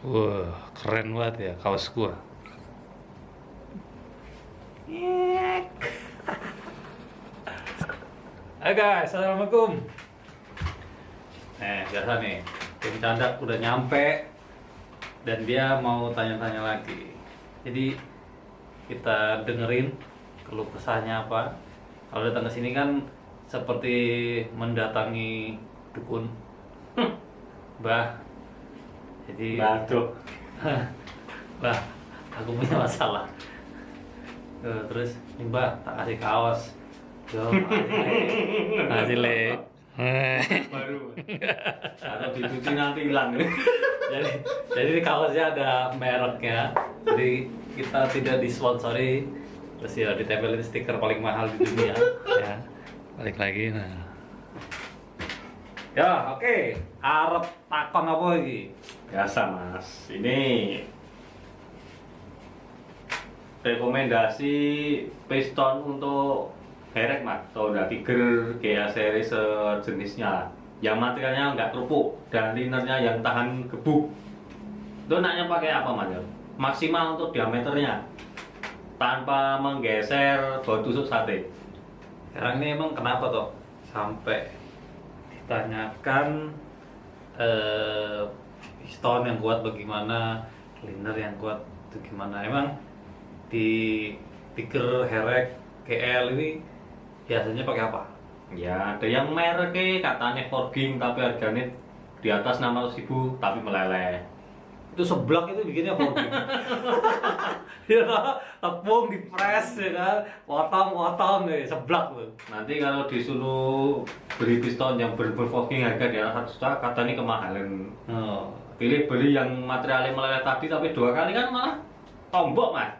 Wah, keren banget ya kaos gua. Hai guys, assalamualaikum. Biasa nih, Tim Candak udah nyampe dan dia mau tanya-tanya lagi. Jadi kita dengerin keluh kesahnya apa. Kalau datang ke sini kan seperti mendatangi dukun. Bah. Jadi Batuk. Bah, aku punya masalah. Terus nih Mbah, tak kasih kaos. Yo, kasih le. Baru. Kalau dicuci nanti hilang. Jadi di kaosnya ada mereknya. Jadi kita tidak disponsori. Terus ya ditempelin stiker paling mahal di dunia. Ya, balik lagi. Nah. Ya, oke. Arep takon apa iki? Biasa mas. Ini rekomendasi piston untuk herek mas, atau udah Tiger, GA seri sejenisnya lah. Yang materialnya nggak kerupuk dan linernya yang tahan gebuk. Itu enaknya pakai apa mas? Maksimal untuk diameternya tanpa menggeser bau tusuk sate. Sekarang ini emang kenapa toh sampai ditanyakan piston yang kuat bagaimana, liner yang kuat itu gimana? Emang di Tiger, Herek, GL ini biasanya pakai apa? Ya ada yang mereknya katanya forging tapi harganya di atas 600.000 tapi meleleh. Itu seblak itu bikinnya forging. Ya, tepung dipres ya kan, potong nih seblak tuh. Nanti kalau disuruh beli piston yang berforging harga di atas 1 juta katanya kemahalan. Oh. Pilih beli yang materialnya meleleh tadi tapi 2 kali kan malah tombok mas.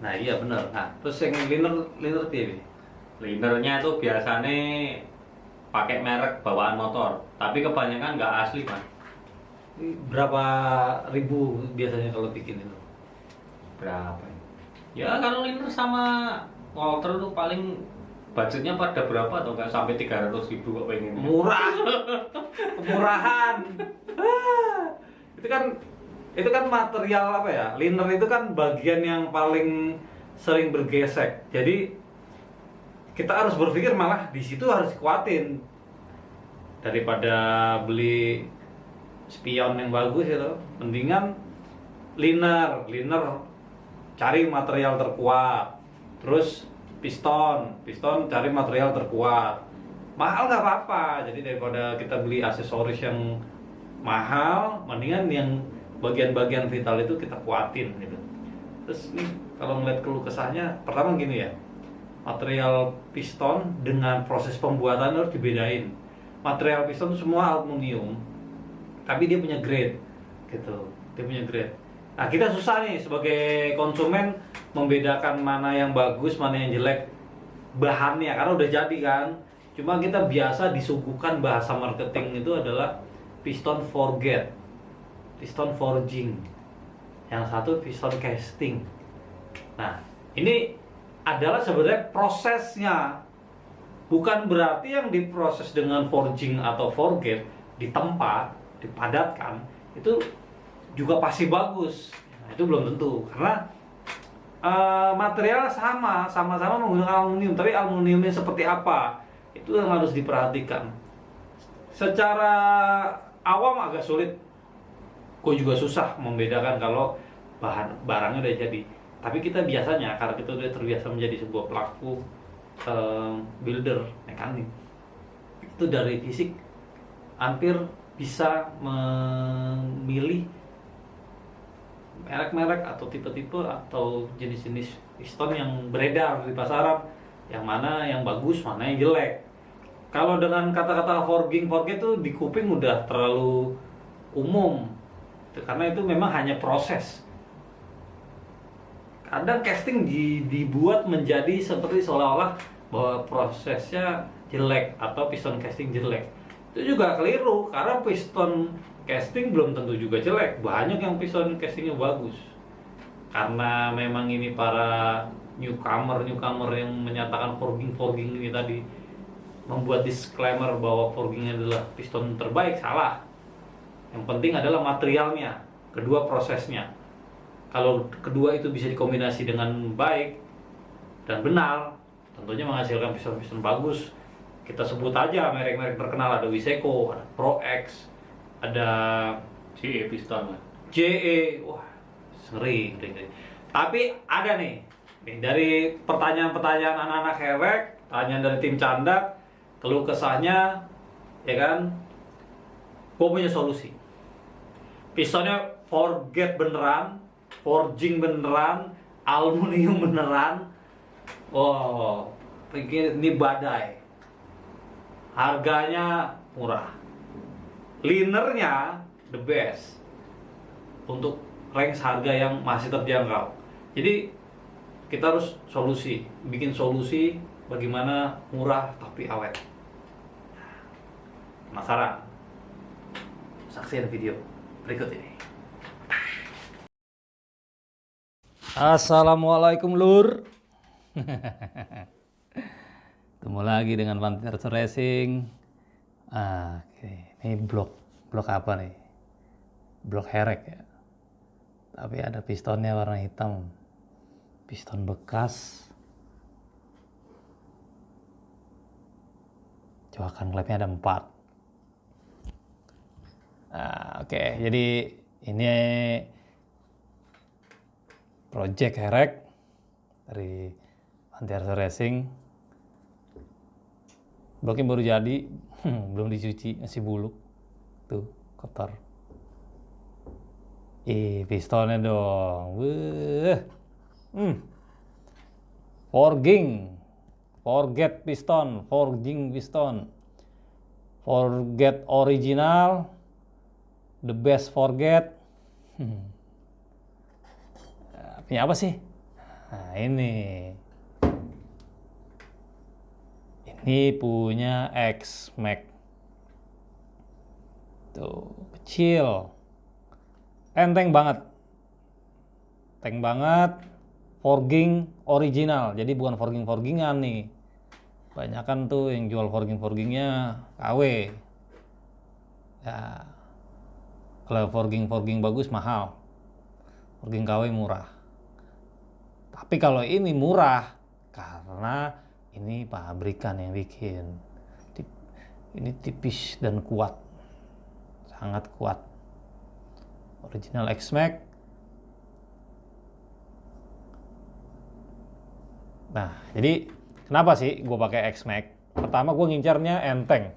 Nah iya bener. Nah terus yang liner TV. Linernya itu biasanya pakai merek bawaan motor tapi kebanyakan nggak asli mas. Berapa ribu biasanya kalau bikin itu? Berapa ya? Kalau liner sama motor tuh paling budgetnya pada berapa atau nggak sampai 300.000 kok pengen Murah. Kemurahan. Itu kan material apa ya? Liner itu kan bagian yang paling sering bergesek. Jadi kita harus berpikir malah di situ harus kuatin daripada beli spion yang bagus itu. Mendingan liner cari material terkuat. Terus piston cari material terkuat. Mahal nggak apa-apa. Jadi daripada kita beli aksesoris yang mahal, mendingan yang bagian-bagian vital itu kita kuatin gitu. Terus nih kalau ngeliat keluh kesahnya, pertama gini ya, material piston dengan proses pembuatan harus dibedain. Material piston semua aluminium, tapi dia punya grade gitu. Dia punya grade. Nah kita susah nih sebagai konsumen membedakan mana yang bagus, mana yang jelek bahannya karena udah jadi kan. Cuma kita biasa disuguhkan bahasa marketing itu adalah piston forget, piston forging, yang satu piston casting. Nah ini adalah sebenarnya prosesnya, bukan berarti yang diproses dengan forging atau forget ditempa, dipadatkan itu juga pasti bagus. Nah, itu belum tentu karena material sama-sama menggunakan aluminium, tapi aluminiumnya seperti apa itu yang harus diperhatikan. Secara awam agak sulit, gue juga susah membedakan kalau barangnya udah jadi. Tapi kita biasanya karena kita udah terbiasa menjadi sebuah pelaku builder mekanik, itu dari fisik hampir bisa memilih merek-merek atau tipe-tipe atau jenis-jenis piston yang beredar di pasaran, yang mana yang bagus, mana yang jelek. Kalau dengan kata-kata forget itu di kuping udah terlalu umum, karena itu memang hanya proses. Kadang casting dibuat menjadi seperti seolah-olah bahwa prosesnya jelek atau piston casting jelek. Itu juga keliru karena piston casting belum tentu juga jelek. Banyak yang piston castingnya bagus. Karena memang ini para newcomer yang menyatakan forging ini tadi membuat disclaimer bahwa forging adalah piston terbaik, salah. Yang penting adalah materialnya. kedua prosesnya. Kalau kedua itu bisa dikombinasi dengan baik dan benar, tentunya menghasilkan piston-piston bagus. Kita sebut aja merek-merek terkenal, ada Wiseco, ada Pro X, ada CE piston, Mas. JE. Wah, sering. Tapi ada nih dari pertanyaan-pertanyaan anak-anak Herek, pertanyaan dari tim Candak, keluh kesahnya, ya kan? Gue punya solusi. Pistonnya forget beneran, forging beneran, aluminium beneran. Oh, pikir ini badai. Harganya murah. Linernya the best. Untuk range harga yang masih terjangkau. Jadi kita harus bikin solusi bagaimana murah tapi awet. Penasaran? Saksikan video berikut ini. Assalamualaikum lur. Ketemu lagi dengan Pantir Racing. Oke. Ini blok apa nih? Blok Herek ya. Tapi ada pistonnya warna hitam. Piston bekas. Coakan klepnya ada 4. Oke. Jadi ini project Herek dari Pantir Racing. Bloknya baru jadi, belum dicuci, masih buluk. Tuh, kotor. Pistonnya dong. Forget piston, forging piston. Forget original, the best forget. Punya apa sih? Nah, ini punya X-Max. Tuh, kecil. Enteng banget. Forging original. Jadi bukan forging-forgingan nih. Banyakan tuh yang jual forging-forgingnya KW. Ya. Kalau forging bagus mahal. Forging KW murah. Tapi kalau ini murah karena ini pabrikan yang bikin. Ini tipis dan kuat. Sangat kuat. Original X-Max. Nah, jadi kenapa sih gue pakai X-Max? Pertama, gue ngincarnya enteng.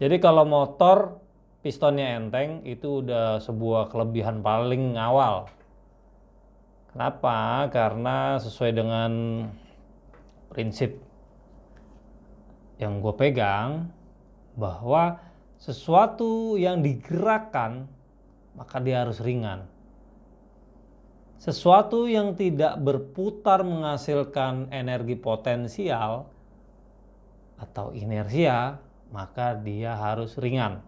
Jadi kalau motor pistonnya enteng, itu udah sebuah kelebihan paling awal. Kenapa? Karena sesuai dengan prinsip yang gue pegang, bahwa sesuatu yang digerakkan maka dia harus ringan. Sesuatu yang tidak berputar menghasilkan energi potensial atau inersia, maka dia harus ringan.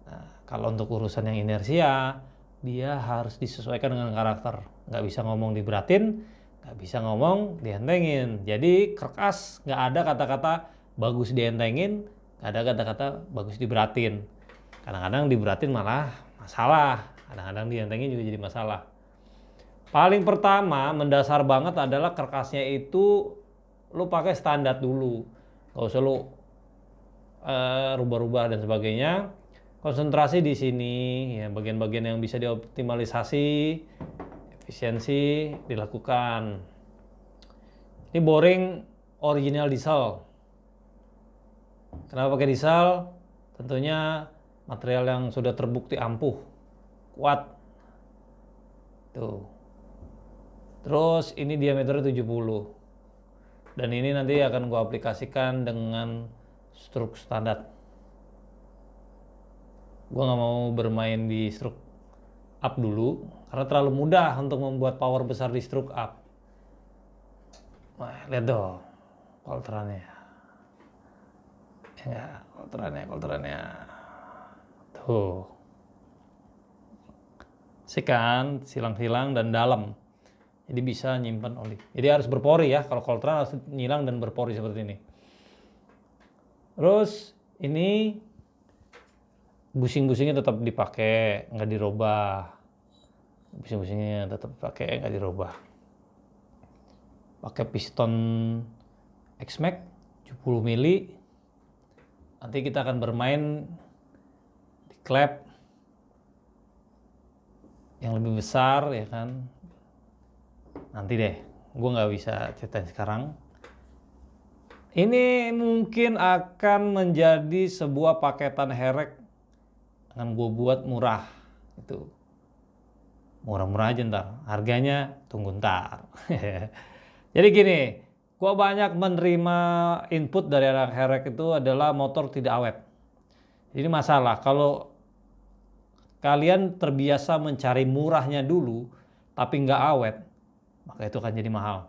Nah, kalau untuk urusan yang inersia, dia harus disesuaikan dengan karakter. Nggak bisa ngomong diberatin, nggak bisa ngomong dientengin. Jadi kerkas, nggak ada kata-kata bagus dientengin, nggak ada kata-kata bagus diberatin. Kadang-kadang diberatin malah masalah, kadang-kadang dientengin juga jadi masalah. Paling pertama, mendasar banget adalah kerkasnya itu lu pakai standar dulu. Nggak usah lu rubah-rubah dan sebagainya. Konsentrasi di sini, ya bagian-bagian yang bisa dioptimalisasi, efisiensi dilakukan. Ini boring original diesel. Kenapa pakai diesel? Tentunya material yang sudah terbukti ampuh, kuat. Tuh. Terus ini diameternya 70. Dan ini nanti akan gua aplikasikan dengan struk standar. Gua nggak mau bermain di struk up dulu karena terlalu mudah untuk membuat power besar di struk up. Wah, lihat dong kolterannya. Ya, kolterannya. Tuh. Sikan, silang-silang dan dalam. Jadi bisa nyimpan oli. Jadi harus berpori ya. Kalau kolteran harus nyilang dan berpori seperti ini. Terus ini Busing-busingnya tetap dipakai, nggak dirubah. Busing-busingnya tetap dipakai, nggak dirubah. Pakai piston X-Max 70 mili. Nanti kita akan bermain di klep yang lebih besar, ya kan. Nanti deh, gue nggak bisa ceritain sekarang. Ini mungkin akan menjadi sebuah paketan herek, akan gue buat murah. Itu murah-murah aja ntar, harganya tunggu ntar. Jadi gini, gue banyak menerima input dari anak herek itu adalah motor tidak awet. Jadi masalah kalau kalian terbiasa mencari murahnya dulu tapi nggak awet, maka itu akan jadi mahal.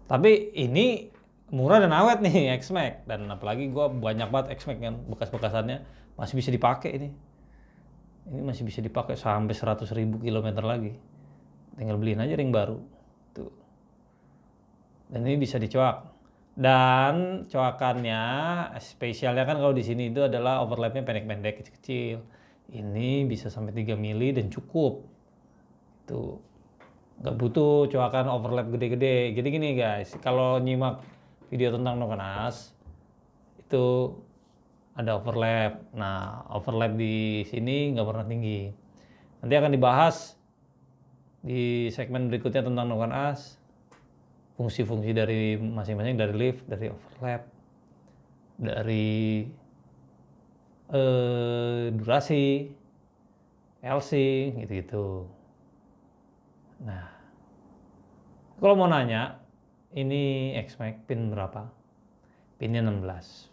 Tapi ini murah dan awet nih X-Max, dan apalagi gue banyak banget X-Max kan, bekas-bekasannya masih bisa dipakai ini. Ini masih bisa dipakai sampai 100.000 kilometer lagi. Tinggal beliin aja ring baru. Tuh. Dan ini bisa dicoak. Dan coakannya spesialnya kan kalau di sini itu adalah overlapnya pendek-pendek kecil-kecil. Ini bisa sampai 3 mili dan cukup. Tuh. Nggak butuh coakan overlap gede-gede. Jadi gini guys, kalau nyimak video tentang Nokonas itu ada overlap. Nah, overlap di sini nggak pernah tinggi. Nanti akan dibahas di segmen berikutnya tentang Nokonas, fungsi-fungsi dari masing-masing, dari lift, dari overlap, dari durasi, LC, gitu-gitu. Nah, kalau mau nanya, ini X-Max pin berapa? Pinnya 16.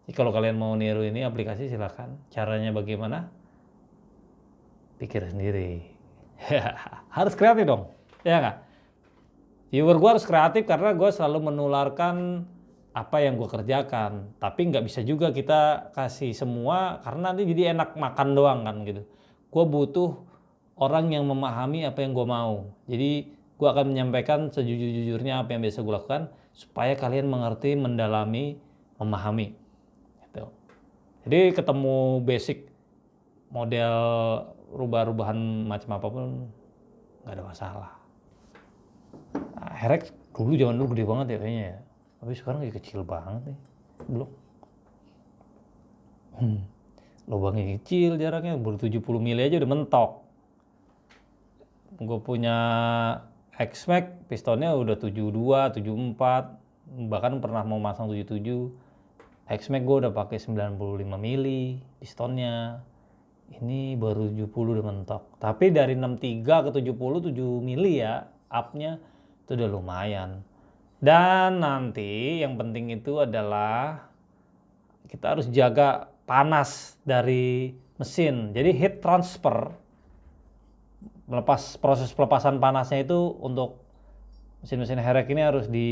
Jadi kalau kalian mau niru ini aplikasi silakan. Caranya bagaimana? Pikir sendiri. Harus kreatif dong, ya nggak? Viewer gue harus kreatif karena gue selalu menularkan apa yang gue kerjakan. Tapi nggak bisa juga kita kasih semua karena nanti jadi enak makan doang kan gitu. Gue butuh orang yang memahami apa yang gue mau. Jadi gue akan menyampaikan sejujur-jujurnya apa yang biasa gue lakukan supaya kalian mengerti, mendalami, memahami. Gitu. Jadi ketemu basic model rubah-rubahan macam apapun nggak ada masalah. Nah, herek dulu zaman dulu gede banget ya kayaknya ya. Tapi sekarang kayak kecil banget nih. Belum. Lubangnya kecil, jaraknya baru 70 mili aja udah mentok. Gue punya X-Max pistonnya udah 72, 74, bahkan pernah mau masang 77. X-Max gue udah pakai 95 mili pistonnya. Ini baru 70 udah mentok. Tapi dari 63 ke 70 7 mili ya, up-nya itu udah lumayan. Dan nanti yang penting itu adalah kita harus jaga panas dari mesin. Jadi heat transfer, proses pelepasan panasnya itu untuk mesin-mesin herek ini harus di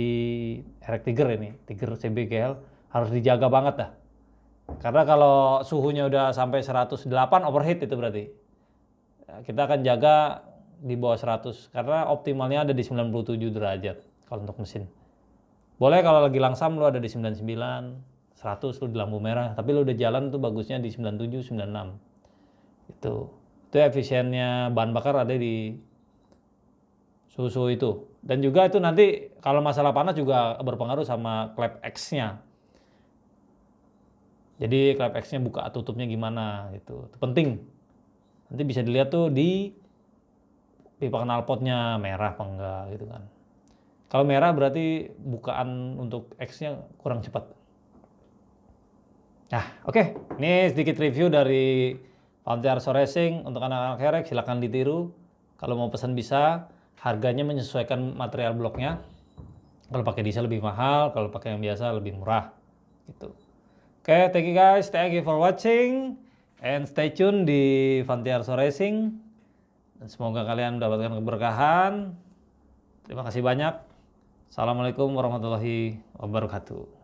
herek Tiger ini, Tiger CBGL harus dijaga banget dah. Karena kalau suhunya udah sampai 108 overheat itu berarti. Kita akan jaga di bawah 100 karena optimalnya ada di 97 derajat kalau untuk mesin. Boleh kalau lagi langsam lu ada di 99, 100 lu di lampu merah, tapi lu udah jalan tuh bagusnya di 97, 96. Itu efisiennya bahan bakar ada di suhu itu. Dan juga itu nanti kalau masalah panas juga berpengaruh sama klep X-nya. Jadi klep X-nya buka tutupnya gimana gitu. Itu penting. Nanti bisa dilihat tuh di pipa knalpotnya merah apa enggak gitu kan. Kalau merah berarti bukaan untuk X-nya kurang cepat. Nah, oke. Ini sedikit review dari Frontier Arso Racing untuk anak-anak herek, silakan ditiru. Kalau mau pesan bisa, harganya menyesuaikan material bloknya. Kalau pakai diesel lebih mahal, kalau pakai yang biasa lebih murah. Gitu. Oke, thank you guys, thank you for watching, and stay tune di Frontier Arso Racing. Dan semoga kalian mendapatkan keberkahan. Terima kasih banyak. Assalamualaikum warahmatullahi wabarakatuh.